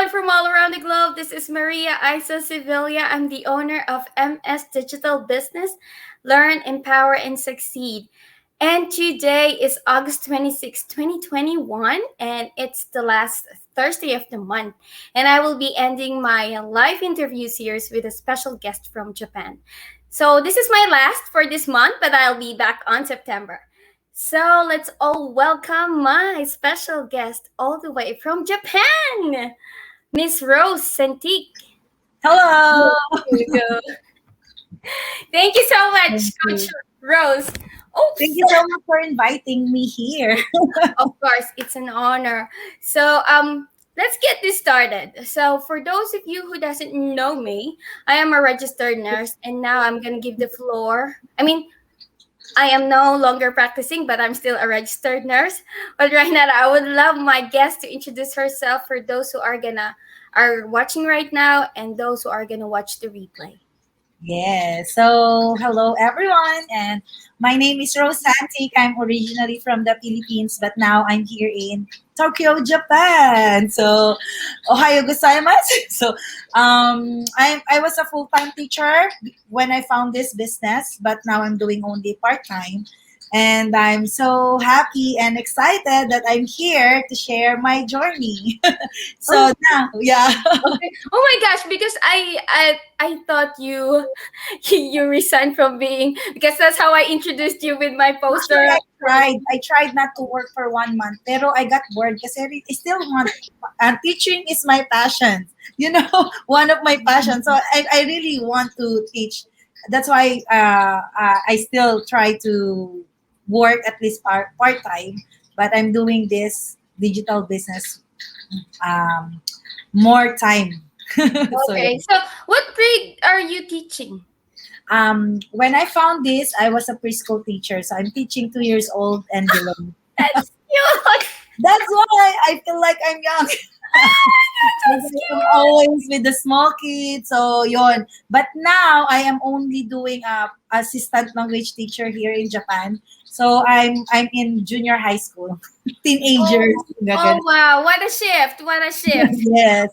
everyone from all around the globe. This is Maria Isa Sevilla. I'm the owner of MS Digital Business. Learn, empower, and succeed. And today is August 26, 2021, and it's the last Thursday of the month. And I will be ending my live interview series with a special guest from Japan. So this is my last for this month, but I'll be back on September. So let's all welcome my special guest all the way from Japan, Miss Rose Santic. Hello. Here we go. Thank you so much, Thank Coach you. Rose. Thank Oops. you so much for inviting me here. Of course, it's an honor. So let's get this started. So for those of you who doesn't know me, I am a registered nurse, and now I'm gonna give the floor. I am no longer practicing, but I'm still a registered nurse. But right now, I would love my guest to introduce herself for those who are watching right now and those who are gonna watch the replay. Yes. So, hello everyone, and my name is Rose Santic. I'm originally from the Philippines, but now I'm here in Tokyo, Japan. So, Ohayo gozaimasu. So, I was a full time teacher when I found this business, but now I'm doing only part time. And I'm so happy and excited that I'm here to share my journey. Oh, So now, yeah. okay. Oh my gosh, because I thought you you resigned from being because that's how I introduced you with my Actually, poster. I tried. I tried not to work for 1 month, pero I got bored kasi I still want. Teaching is my passion. You know, one of my passions. So I really want to teach. That's why I still try to work at least part time. But I'm doing this digital business um, more time. So yeah. Okay. So what grade are you teaching? When I found this, I was a preschool teacher. So I'm teaching 2 years old and below. That's cute. That's why I feel like I'm young. That's I'm cute. always with the small kids. So yon. But now I am only doing a assistant language teacher here in Japan. So I'm in junior high school. Teenagers. Oh, Ganun. oh wow, what a shift. What a shift. Yes.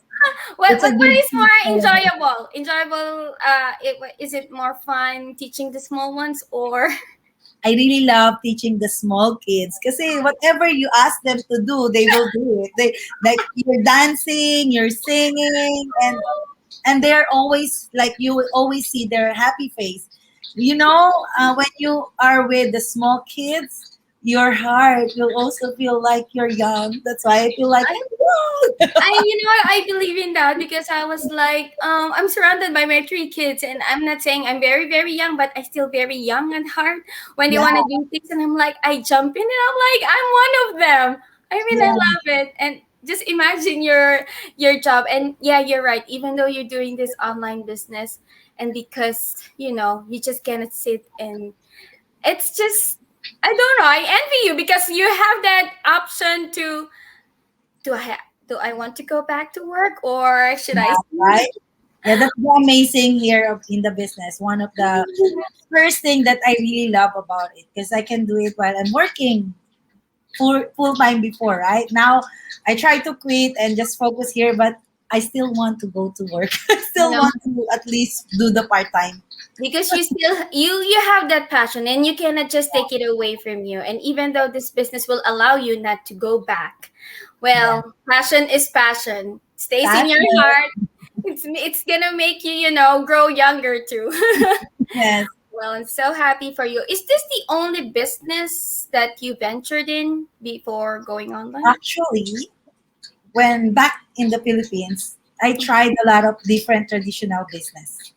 What It's a what good is more thing. enjoyable? Enjoyable is it more fun teaching the small ones or I really love teaching the small kids because whatever you ask them to do, they will do it. They like you're dancing, you're singing, and they're always like you will always see their happy face. When you are with the small kids, your heart will also feel like you're young. That's why I feel like I I'm young. what? I believe in that because I was like, I'm surrounded by my three kids, and I'm not saying I'm very, very young, but I still very young at heart. When they Yeah, want to do things, and I'm like, I jump in, and I'm like, I'm one of them. I yeah, love it, and just imagine your job. And yeah, you're right. Even though you're doing this online business, and because you just cannot sit and it's just I don't know. I envy you because you have that option to do I want to go back to work or should I yeah, see? right. Yeah, that's the amazing here in the business. One of the first thing that I really love about it because I can do it while I'm working full time before. Right now, I try to quit and just focus here, but I still want to go to work. I You still know, want to at least do the part time. because you still you have that passion and you cannot just take it away from you. And even though this business will allow you not to go back, Yeah, well, passion is passion. Stays in your passion. heart. It's gonna make you grow younger too. Yes, Well, I'm so happy for you. Is this the only business that you ventured in before going online? actually, when back in the Philippines, I tried a lot of different traditional business.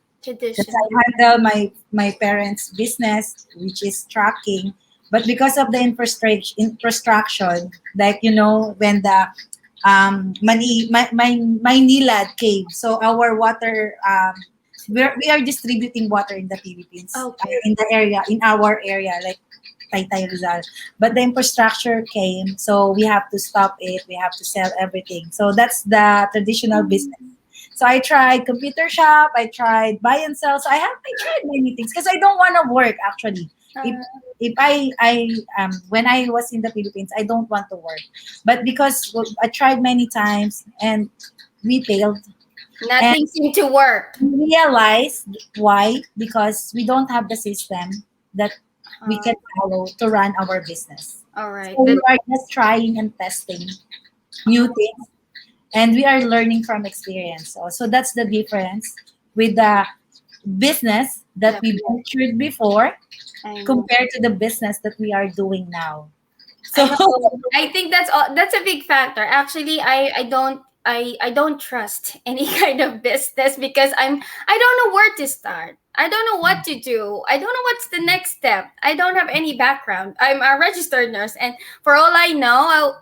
Because I Traditional. handle my parents' business, which is trucking. But because of the infrastructure, like when the my Nilad came, so our water we are distributing water in the Philippines Okay. in the area in our area like Taytay Rizal. But the infrastructure came, so we have to stop it. We have to sell everything. So that's the traditional business. So I tried computer shop. I tried buy and sell. So I tried many things because I don't want to work actually. If Uh, if I when I was in the Philippines, I don't want to work. But because I tried many times and we failed. And Nothing seemed to work. we realized why, because we don't have the system that we Uh, can follow to run our business. all So right. we are just trying and testing new things, and we are learning from experience. So that's the difference with the business that Yep, we ventured before I know. compared to the business that we are doing now. I So know. I think that's all. That's a big factor. Actually, I don't trust any kind of business because I don't know where to start. I don't know what to do. I don't know what's the next step. I don't have any background. I'm a registered nurse, and for all I know,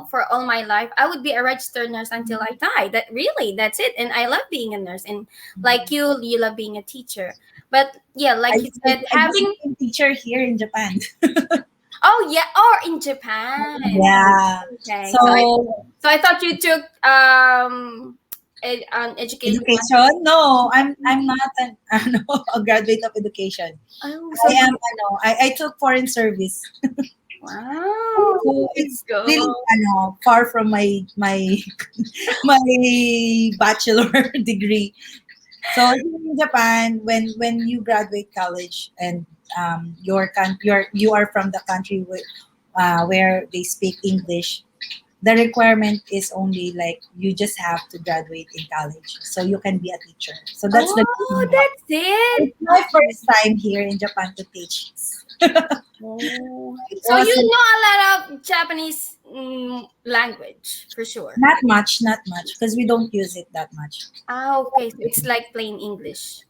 for all my life, I would be a registered nurse until I die. That's it. And I love being a nurse, and like you love being a teacher. But yeah, like you said, I just having became teacher here in Japan. oh yeah, or in Japan. Yeah. Okay, So so I thought you took an education master's. education? No, I'm not an ano, a graduate of education. Oh, I so am I took foreign service. wow, So it's really go. far from my my bachelor degree. So here in Japan, when you graduate college and you are from the country where they speak English, the requirement is only like you just have to graduate in college, so you can be a teacher. So that's the Oh, that's it. it's my first time here in Japan to teach. Oh, It so was you know a lot of Japanese language for sure. not much, because we don't use it that much. Ah, okay, so it's like plain English.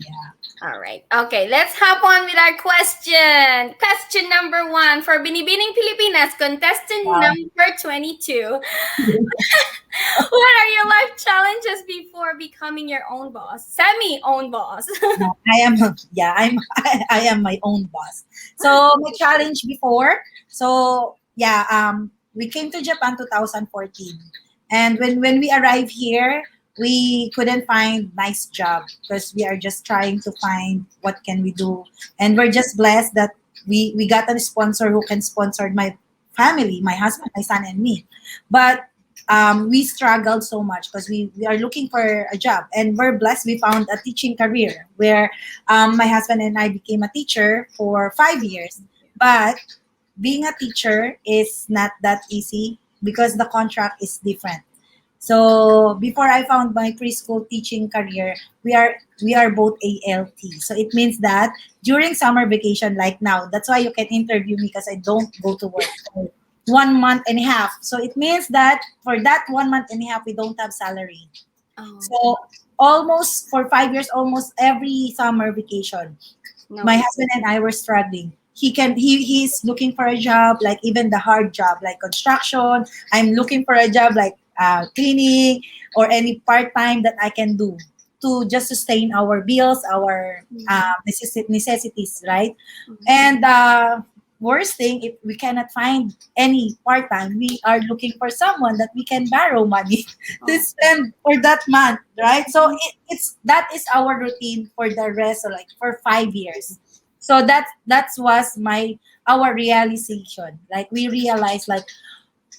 Yeah. All right. Okay, let's hop on with our question. Question number 1 for Binibining Pilipinas, contestant Wow. number 22. What are your life challenges before becoming your own boss? Semi-own boss. No, I am yeah, I am my own boss. So my challenge before, so yeah, we came to Japan 2014. And when we arrived here, we couldn't find nice job because we are just trying to find what can we do. And we're just blessed that we got a sponsor who can sponsor my family, my husband, my son, and me. But we struggled so much because we are looking for a job, and we're blessed we found a teaching career where my husband and I became a teacher for 5 years. But being a teacher is not that easy because the contract is different. So before I found my preschool teaching career, we are both ALT. So it means that during summer vacation, like now, that's why you can interview me because I don't go to work for 1 month and a half. So it means that for that 1 month and a half, we don't have salary. Oh, So almost for 5 years, almost every summer vacation, no. my husband and I were struggling. He's looking for a job, like even the hard job like construction. I'm looking for a job like cleaning or any part time that I can do to just sustain our bills, our Mhm. necessities, right? Mhm. And worst thing, if we cannot find any part time, we are looking for someone that we can borrow money to Oh. spend for that month, right? So Mhm. it's that is our routine for the rest of like for 5 years. So that was my our realization. Like we realized like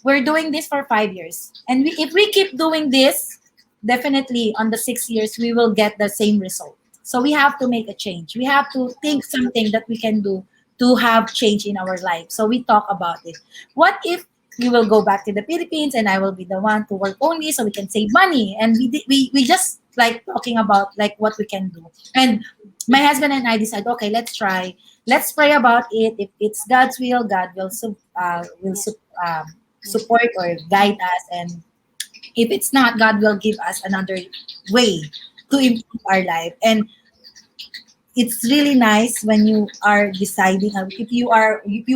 we're doing this for 5 years, and if we keep doing this, definitely on the 6 years we will get the same result. So we have to make a change. We have to think something that we can do to have change in our life. So we talk about it. What if we will go back to the Philippines and I will be the one to work only so we can save money? And we just like talking about like what we can do. And my husband and I decide, okay, let's try. Let's pray about it. If it's God's will, God Yeah. Yeah. support or guide us. And if it's not, God will give us another way to improve our life. And it's really nice when you are deciding if you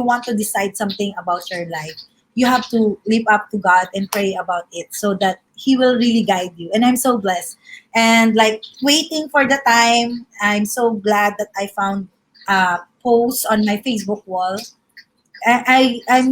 want to decide something about your life, you have to live up to God and pray about it so that he will really guide you. And I'm so blessed, and like waiting for the time, I'm so glad that I found a post on my Facebook wall. I'm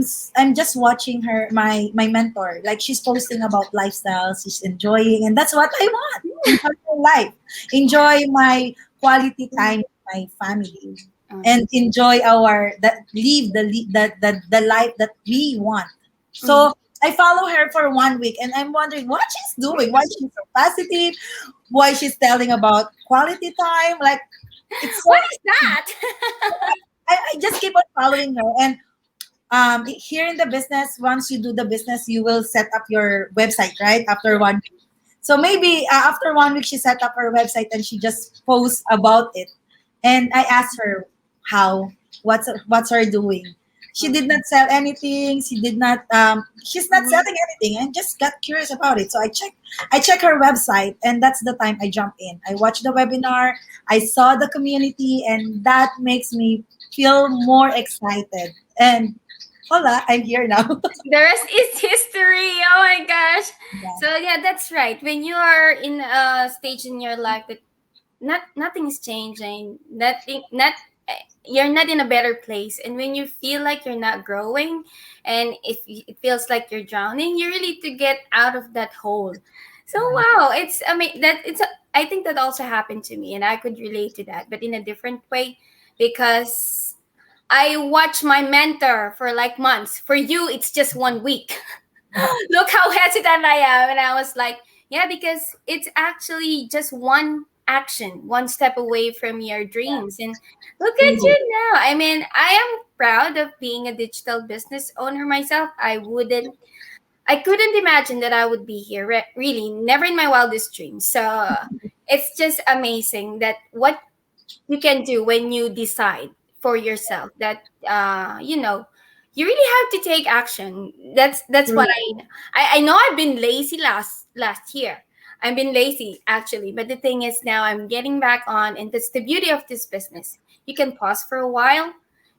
just watching her, my mentor. Like she's posting about lifestyles, she's enjoying, and that's what I want. Enjoy my life, enjoy my quality time with my family, and enjoy our that live the life that we want. Mhm. So I follow her for 1 week, and I'm wondering what she's doing, why she's so positive, why she's telling about quality time. Like, it's What so, is that? I just keep on following her. And here in the business, once you do the business, you will set up your website, right? After Yeah. 1 week. So maybe after 1 week, she set up her website and she just posts about it. And I asked her how, what's her doing. She did not sell anything. She did not. She's not Mhm. selling anything, and just got curious about it. So I check her website, and that's the time I jump in. I watch the webinar. I saw the community, and that makes me feel more excited. And voila, I'm here now. The rest is history. Oh my gosh. Yeah, So yeah, that's right. When you are in a stage in your life that nothing's changing, nothing not you're not in a better place, and when you feel like you're not growing, and if it feels like you're drowning, you really need to get out of that hole. So right. wow, it's I mean that it's a, I think that also happened to me, and I could relate to that, but in a different way, because I watched my mentor for like months. For you, it's just 1 week. Look how hesitant I am. And I was like, yeah, because it's actually just one action, one step away from your dreams. And look at True. you now. I mean, I am proud of being a digital business owner myself. I couldn't imagine that I would be here. Really, never in my wildest dreams. So it's just amazing that what you can do when you decide for yourself that you really have to take action. That's what True. I know. I've been lazy last year. I've been lazy actually, but the thing is now I'm getting back on, and that's the beauty of this business. You can pause for a while,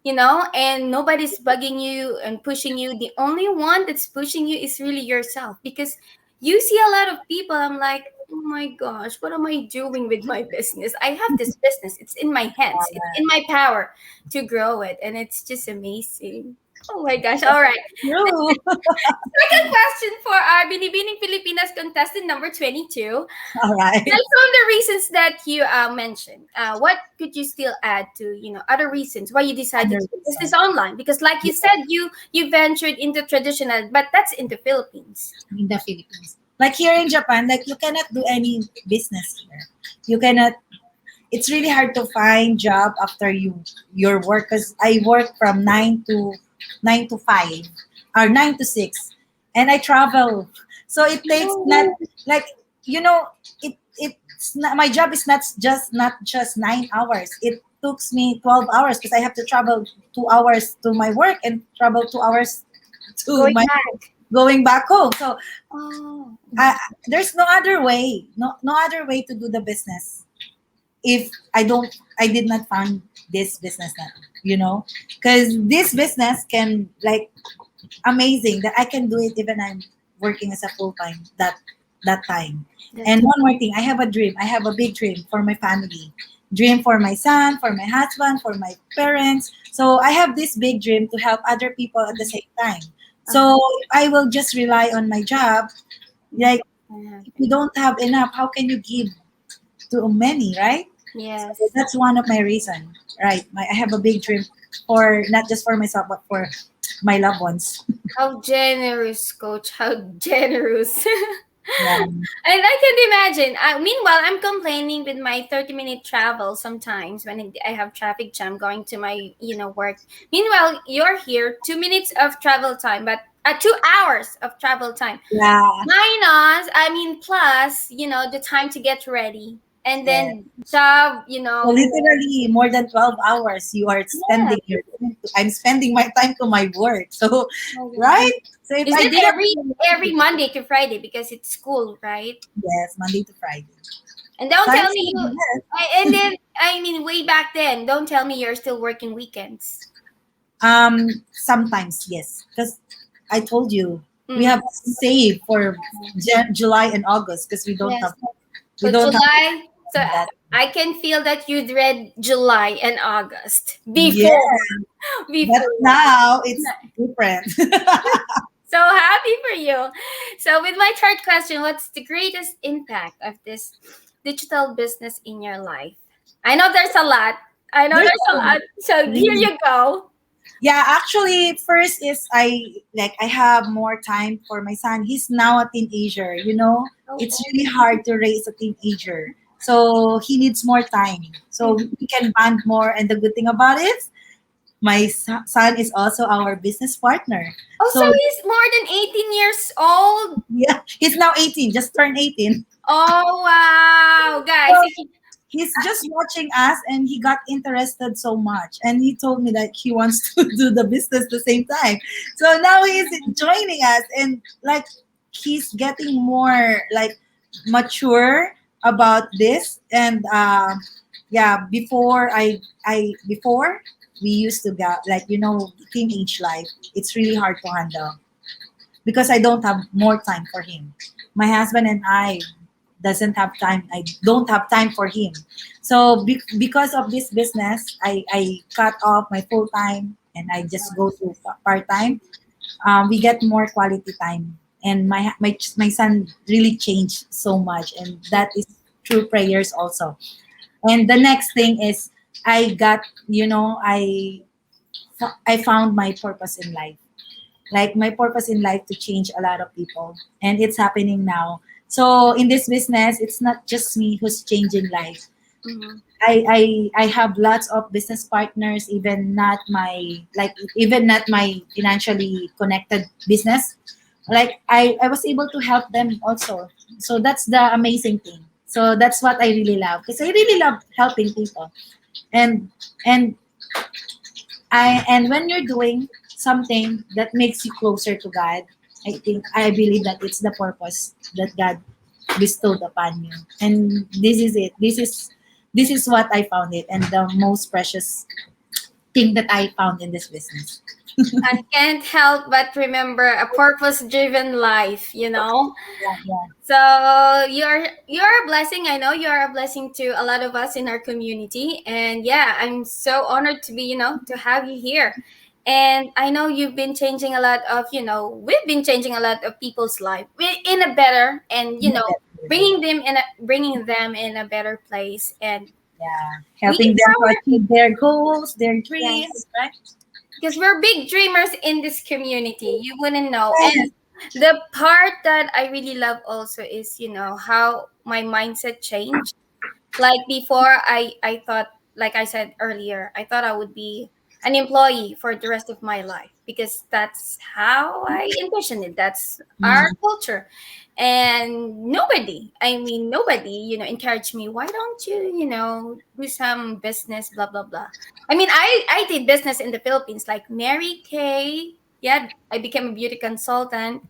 and nobody's bugging you and pushing you. The only one that's pushing you is really yourself, because you see a lot of people. I'm like, oh my gosh, what am I doing with my business? I have this business. It's in my hands. It's in my power to grow it. And it's just amazing. Oh my gosh. All right. True. Second question for our Binibining Pilipinas contestant number 22. All right. Aside from the reasons that you mentioned, what could you still add to, other reasons why you decided Other to do business reason. online? Because like you said, you ventured into traditional, but that's in the Philippines. In the Philippines. Like here in Japan, like you cannot do any business here. You cannot. It's really hard to find job after your work, because I work from 9 to 5 or 9 to 6, and I travel. So it takes not Oh, like it's not, my job is not just 9 hours. It took me 12 hours because I have to travel 2 hours to my work and travel 2 hours to going my back. going back home. So Oh, I, there's no other way, no other way to do the business if I did not find this business now, because this business can like amazing that I can do it even I'm working as a full time that time. that's And one more thing, I have a dream. I have a big dream for my family, dream for my son, for my husband, for my parents. So I have this big dream to help other people at the same time. uh-huh. So I will just rely on my job. Not Like, gonna if you happen. don't have enough, how can you give to many, right? So Yes. that's one of my reason, right? I have a big dream for not just for myself but for my loved ones. How generous, coach. How generous. Yeah, And I can imagine. Meanwhile, I'm complaining with my 30-minute travel sometimes when I have traffic jam going to my, work. Meanwhile, you're here, 2 minutes of travel time, but 2 hours of travel time. yeah, Minus, plus, the time to get ready. And yeah. then job, So literally more than 12 hours you are yeah. spending your time. I'm spending my time to my work. So, Oh, wow. right? So if Is I it didn't every Monday to Friday because it's school, right? yes, Monday to Friday. And don't So I'm tell me saying yes. and then, way back then, don't tell me you're still working weekends. Sometimes yes, because I told you we Mm. have to save for July and August because Yes. we So don't have July, so that. I can feel that you dread July and August Yeah, before, but before. now it's different. So happy for you. So with my third question, what's the greatest impact of this digital business in your life? I know there's a lot. I know There's there's a lot. So here really you go. Yeah, actually, first is I have more time for my son. He's now a teenager. Oh, It's oh. really hard to raise a teenager, so he needs more time. So Mhm. we can bond more. And the good thing about it, my son is also our business partner. Oh, so So he's more than 18 years old. yeah, he's now 18, just turned 18. Oh, wow. So Guys, if you, he's just watching us and he got interested so much, and he told me that he wants to do the business the same time. So now he's joining us, and like he's getting more like mature about this. And yeah, before we used to get like teenage life, it's really hard to handle because I don't have more time for him. My husband and I doesn't have time. I don't have time for him. So because of this business, I cut off my full time and I just go to part time. We get more quality time, and my son really changed so much, and that is through prayers also. And the next thing is I got I found my purpose in life, like my purpose in life to change a lot of people, and it's happening now. So in this business, it's not just me who's changing life. Mhm. I have lots of business partners, even not my financially connected business. Like I was able to help them also. So that's the amazing thing. So that's what I really love, because I really love helping people. And and and when you're doing something that makes you closer to God, I believe that it's the purpose that God bestowed upon you. And this is it. This is what I found it, and the most precious thing that I found in this business. I can't help but remember a purpose-driven life, you know? Yeah, yeah. So you're a blessing. I know you're a blessing to a lot of us in our community. And yeah, I'm so honored to be, to have you here. And I know you've been changing a lot of, we've been changing a lot of people's life in a better, and In a better way. bringing them in a better place. And Yeah. we Helping them to empower. achieve their goals, their Yes, dreams, right? because we're big dreamers in this community. You wouldn't know. Yes. And the part that I really love also is, how my mindset changed. Like before, I thought, like I said earlier, I thought I would be an employee for the rest of my life because that's how I envisioned it. That's our Mm, culture. And nobody, encouraged me. Why don't you, do some business, blah, blah, blah. I mean, I did business in the Philippines, like Mary Kay. Yeah, I became a beauty consultant.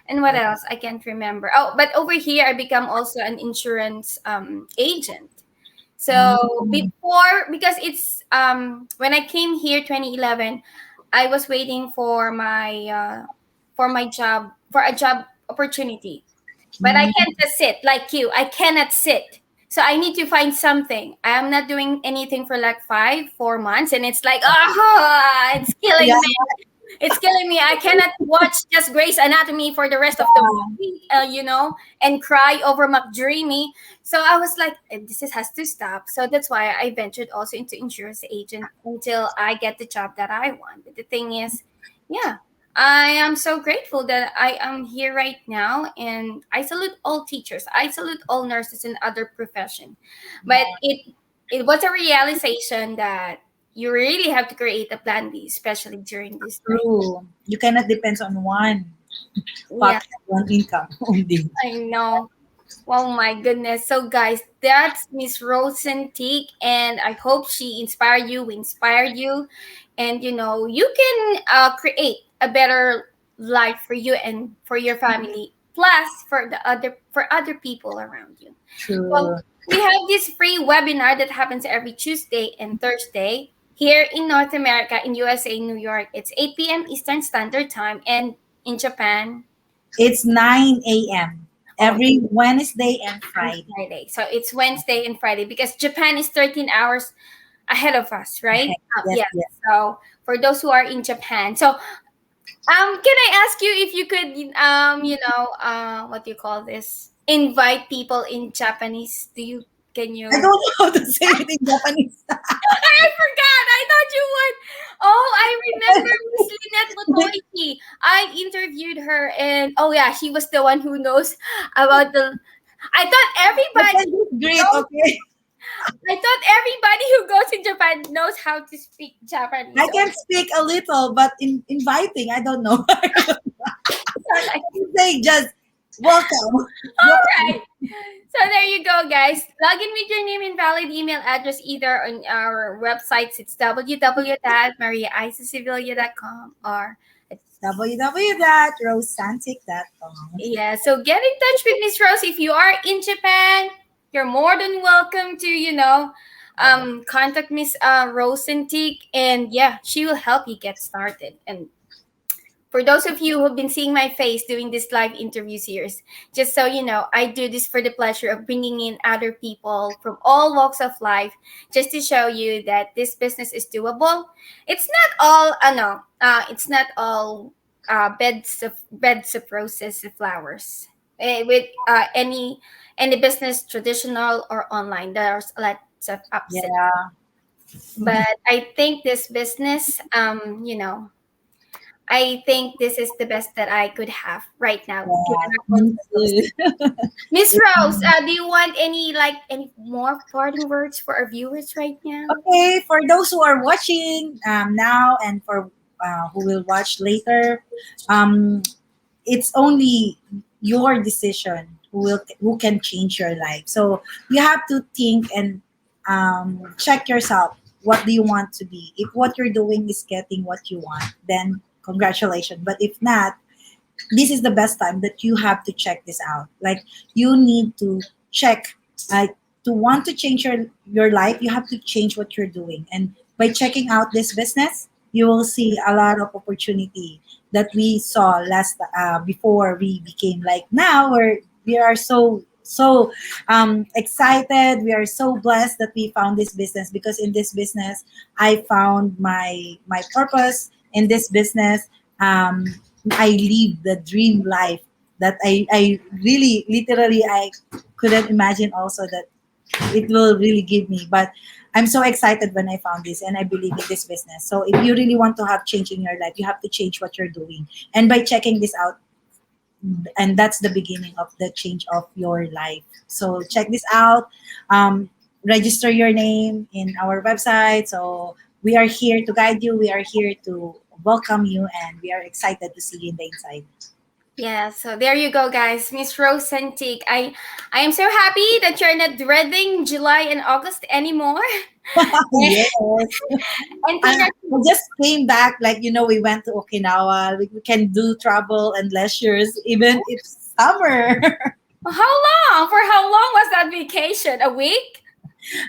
And what else? I can't remember. Oh, but over here, I become also an insurance agent. So mm, before, because it's when I came here 2011, I was waiting for my job, for a job opportunity. But I mm. can't just sit like you. I cannot sit. So I need to find something. I am not doing anything for like 4 months, and it's like, oh, it's Yeah, killing me. It's killing me. I cannot watch just Grey's Anatomy for the rest of the week, and cry over McDreamy. So I was like, has to stop. So that's why I ventured also into insurance agent until I get the job that I want. But the thing is, yeah, I am so grateful that I am here right now, and I salute all teachers. I salute all nurses and other profession. But yeah. it was a realization that you really have to create a plan B, especially during this time. True. You cannot depend on one Yeah, pocket, one income only. I know. Oh my goodness. So guys, that's Miss Rosentique, and I hope she inspired you, we inspired you, and you can create a better life for you and for your family, plus for other people around you. True. Well, we have this free webinar that happens every Tuesday and Thursday here in North America, in USA, New York. It's 8 p.m. Eastern Standard Time, and in Japan, It's 9 a.m. oh, every Wednesday and on Friday. Friday. So it's Wednesday and Friday because Japan is 13 hours ahead of us, right? Okay. Yes, Yeah. yes. So for those who are in Japan, so can I ask you if you could what do you call this? Invite people in Japanese? Do you? Can I don't you? know how to say it in Japanese. I forgot. I thought you would. Oh, I remember Miss Lynette Motoiki. I interviewed her, and oh yeah, she was the one who knows about the. I thought I everybody can just greet, knows. okay? I thought everybody who goes to Japan knows how to speak I Japanese. can speak a little, but in inviting, I don't know. I Okay. can say just welcome. All Welcome. right. So there you go, guys. Log in with your name and valid email address either on our websites. It's www.mariaisasevilla.com or www.rosesantic.com. yeah. So get in touch with Miss Rose if you are in Japan. You're more than welcome to contact Miss Rose Antique, and yeah, she will help you get started. And for those of you who've been seeing my face doing this live interview series, just so you know, I do this for the pleasure of bringing in other people from all walks of life, just to show you that this business is doable. It's not all, no, it's not all beds of roses and flowers. With any business, traditional or online, there's lots of ups and. Yeah, But I think this business, I think this is the best that I could have right now, given yeah, our current me too. circumstances. Miss Rose, do you want any more parting words for our viewers right now? Okay, for those who are watching now and for who will watch later, um, it's only your decision who can change your life. So you have to think and check yourself. What do you want to be? If what you're doing is getting what you want, then congratulations. But if not, this is the best time that you have to check this out. Like you need to check, like to want to change your life, you have to change what you're doing. And by checking out this business, you will see a lot of opportunity that we saw last before we became like now where we are so excited. We are so blessed that we found this business because in this business I found my purpose in this business. I live the dream life that I really literally I couldn't imagine also that it will really give me. But I'm so excited when I found this and I believe in this business. So if you really want to have change in your life, you have to change what you're doing. And by checking this out, and that's the beginning of the change of your life. So check this out. Register your name in our website. So we are here to guide you. We are here to welcome you, and we are excited to see you in the inside. Yeah, so there you go, guys. Miss Rose Santic. I am so happy that you're not dreading July and August anymore. Yes. And And congrats. we just came back, like, we went to Okinawa. We can do travel and leisures, even if summer. How long? For how long was that vacation? A week?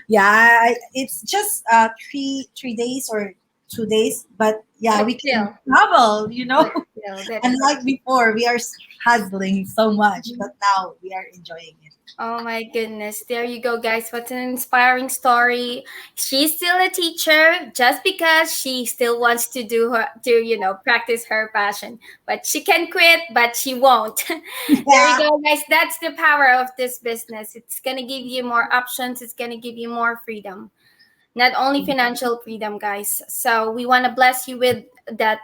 Yeah, it's just three days or 2 days, but yeah, But we can still, travel. but still, that's Unlike before, we are hustling so much, but now we are enjoying it. oh my goodness. There you go, guys. What an inspiring story. She's still a teacher just because she still wants to practice her passion. But she can quit, but she won't. There you Yeah. go, guys. That's the power of this business. It's going to give you more options, it's going to give you more freedom. Not only financial freedom, guys. So we want to bless you with that,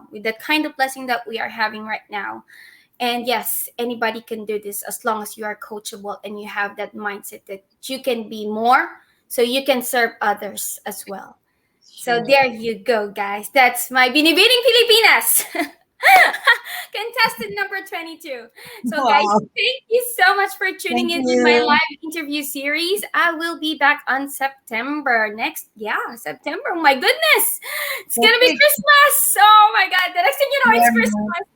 with that kind of blessing that we are having right now. And yes, anybody can do this as long as you are coachable and you have that mindset that you can be more so you can serve others as well. So Sure. there you go, guys. That's my Binibining Pilipinas. Contestant number 22. So, guys, Wow. thank you so much for tuning Thank in with my you. live interview series. I will be back on September next. Yeah, September. Oh my goodness. It's going to be Perfect. Christmas. Oh my God. The next thing you know, it's Yeah. Christmas.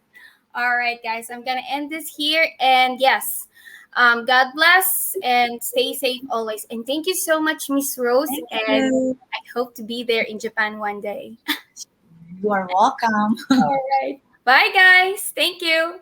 All right, guys, I'm gonna end this here. And yes, God bless and stay safe always. And thank you so much, Miss Rose. Thank And you. I hope to be there in Japan one day. You are welcome. All right. Bye, guys. Thank you.